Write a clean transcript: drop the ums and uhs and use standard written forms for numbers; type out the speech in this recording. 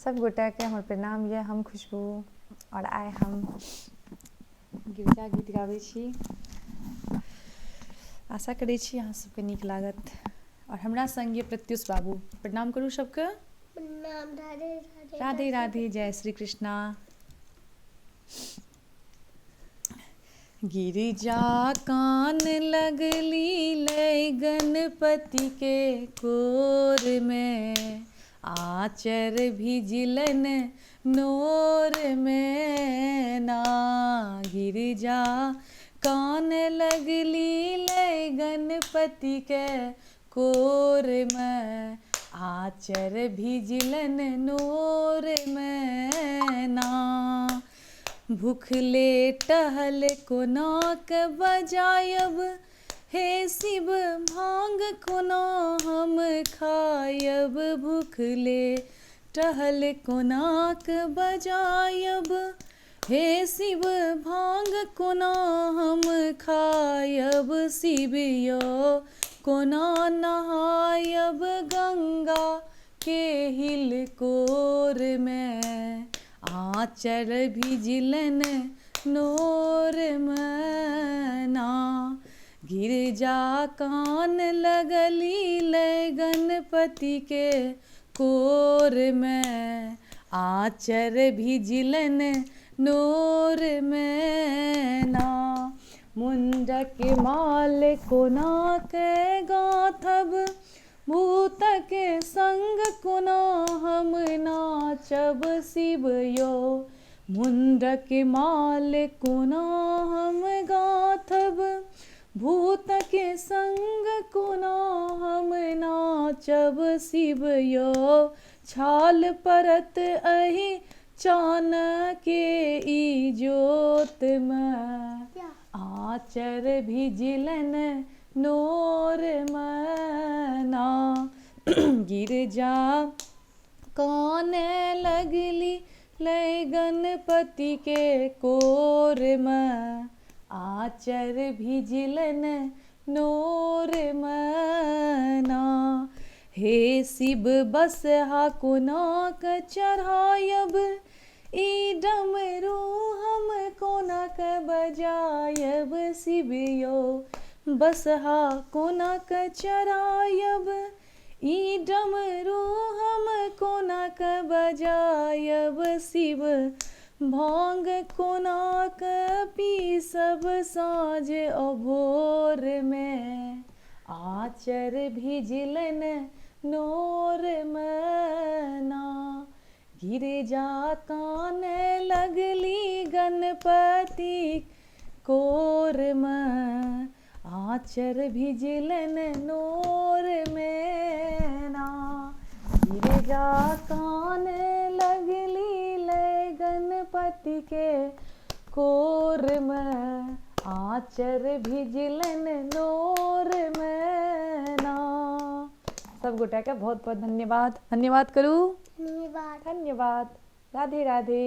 सब गोटा के हमर प्रणाम ये। हम खुशबू और आइ हम गिरजा गीत गाबै छी। आशा करै छी अहाँ सबके नीक लागत। और हमरा संग ये प्रत्युष बाबू। प्रणाम करू सबके। प्रणाम। राधे राधे। राधे राधे। जय श्री कृष्णा। गिरिजा कान लगली लय गणपति के कोर में, आचर भिजलन नोर में ना। गिरिजा कान लगली लय गणपति के कोर में, आचर भिजलन नोर में ना। भूखले टहल कोनाक बजायब, हे शिव भांग कोना हम खायब। भूखले टहल कोनाक बजायब, हे शिव भांग कोना हम खायब। शिव यो कोना नहायब गंगा के हिलकोर में, आचर भिजलन नोर में ना। गिरजा कान लगली लय गणपति के कोर में, आचर भिजलन नोर में ना। मुंडक माल कोना के गाथब, भूतक संग कोना हम नाचब। शिव यो मुंडक माल कोना हम गाथब, भूतक संग कोना हम नाचब। शिव यो छाल परत अहि चानके ई जोत में, आचर भिजलन नोर में ना। गिरजा कान लगली लय गणपति के कोर में, आचर भिजलन नोर में ना। हे शिव बसहा कोनाक चढ़ायब, ई डमरू हम कोनाक बजायब। शिव यो बसहा कोनाक चढ़ायब, ई डमरू हम कोनाक बजायब। शिव भांग कोनाक पीसब साँझ अभोर में, आचर भिजलन नोर में ना। गिरजा कान लगली गणपति कोर में, आचर भिजलन नोर में ना। गिरजा कान लगली लय गणपति के कोर में, आचर भिजलन नोर में ना। सब गोटा के बहुत बहुत धन्यवाद। धन्यवाद करू। धन्यवाद। धन्यवाद। राधे राधे।